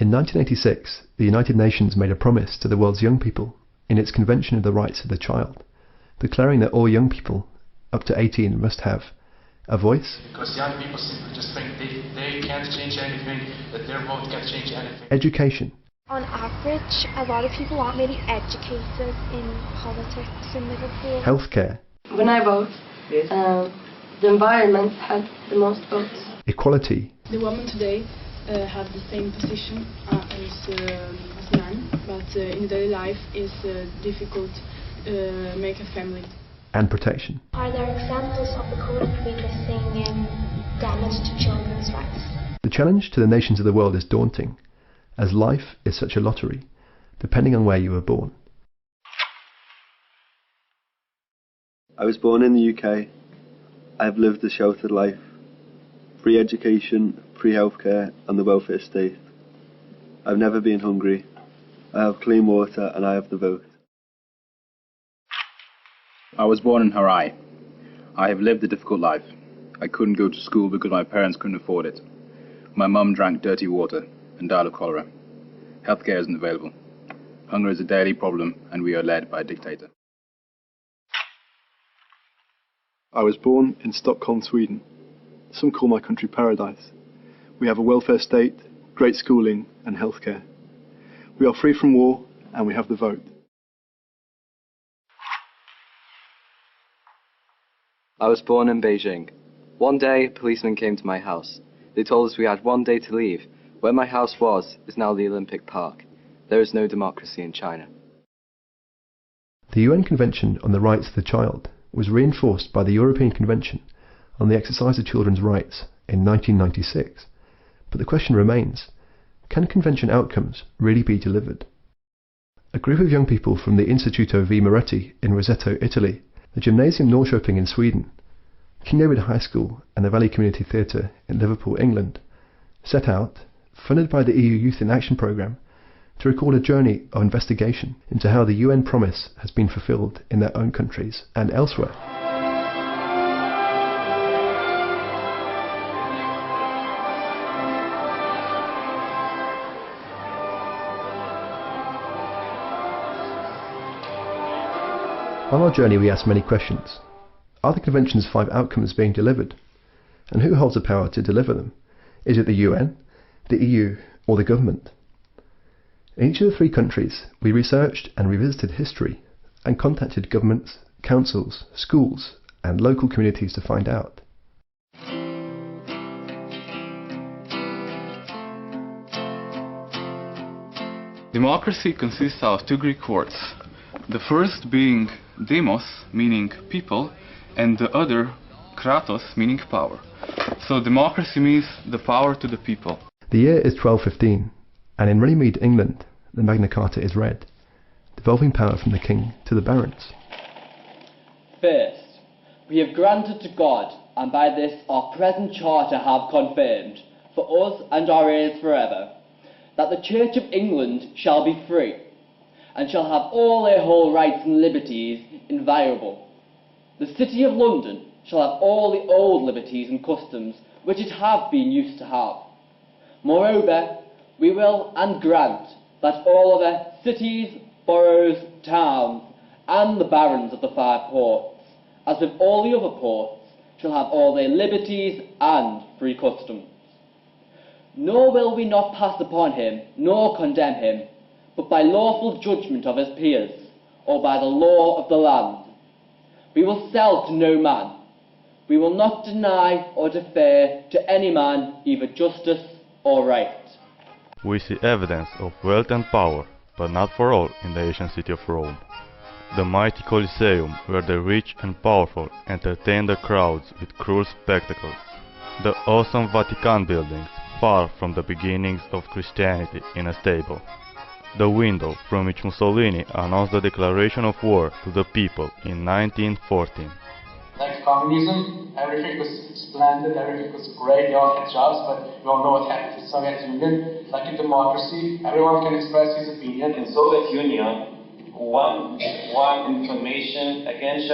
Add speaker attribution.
Speaker 1: In 1986, the United Nations made a promise to the world's young people in its Convention of the Rights of the Child, declaring that all young people up to 18 must have a voice,
Speaker 2: because young people simply just think they can't change anything, that their vote can't change anything.
Speaker 1: Education.
Speaker 3: On average, a lot of people aren't really educated in politics in Liverpool.
Speaker 1: Healthcare.
Speaker 4: When I vote, the environment has the most votes.
Speaker 1: Equality.
Speaker 5: The women today have the same position as men, but in daily life it's difficult to make a family.
Speaker 1: And protection.
Speaker 3: Are there examples of the code witnessing damage to children's rights?
Speaker 1: The challenge to the nations of the world is daunting, as life is such a lottery, depending on where you were born.
Speaker 6: I was born in the UK. I have lived a sheltered life. Free education, free healthcare and the welfare state. I've never been hungry. I have clean water and I have the vote.
Speaker 7: I was born in Harai. I have lived a difficult life. I couldn't go to school because my parents couldn't afford it. My mum drank dirty water and died of cholera. Healthcare isn't available. Hunger is a daily problem and we are led by a dictator.
Speaker 8: I was born in Stockholm, Sweden. Some call my country paradise. We have a welfare state, great schooling and healthcare. We are free from war and we have the vote.
Speaker 9: I was born in Beijing. One day, policemen came to my house. They told us we had one day to leave. Where my house was is now the Olympic Park. There is no democracy in China.
Speaker 1: The UN Convention on the Rights of the Child was reinforced by the European Convention on the Exercise of Children's Rights in 1996. But the question remains, can convention outcomes really be delivered? A group of young people from the Istituto V. Moretti in Roseto, Italy, the Gymnasium Norrköping in Sweden, King David High School and the Valley Community Theatre in Liverpool, England, set out, funded by the EU Youth in Action programme, to record a journey of investigation into how the UN promise has been fulfilled in their own countries and elsewhere. On our journey we asked many questions. Are the Convention's 5 outcomes being delivered? And who holds the power to deliver them? Is it the UN, the EU or the government? In each of the 3 countries we researched and revisited history and contacted governments, councils, schools and local communities to find out.
Speaker 10: Democracy consists of 2 Greek words. The first being demos, meaning people, and the other kratos, meaning power. So democracy means the power to the people.
Speaker 1: The year is 1215, and in Runnymede, England, the Magna Carta is read, devolving power from the king to the barons.
Speaker 11: First, we have granted to God, and by this our present charter have confirmed, for us and our heirs forever, that the Church of England shall be free, and shall have all their whole rights and liberties inviolable. The City of London shall have all the old liberties and customs which it have been used to have. Moreover, we will and grant that all other cities, boroughs, towns, and the barons of the 5 ports, as with all the other ports, shall have all their liberties and free customs. Nor will we not pass upon him, nor condemn him, but by lawful judgment of his peers, or by the law of the land. We will sell to no man. We will not deny or defer to any man either justice or right.
Speaker 12: We see evidence of wealth and power, but not for all in the ancient city of Rome. The mighty Colosseum, where the rich and powerful entertain the crowds with cruel spectacles. The awesome Vatican buildings, far from the beginnings of Christianity in a stable. The window from which Mussolini announced the declaration of war to the people in 1914.
Speaker 2: Like communism, everything was splendid, everything was great, they all had jobs, but we all know what happened to the Soviet Union. Like in democracy, everyone can express his opinion.
Speaker 13: In Soviet Union, one information against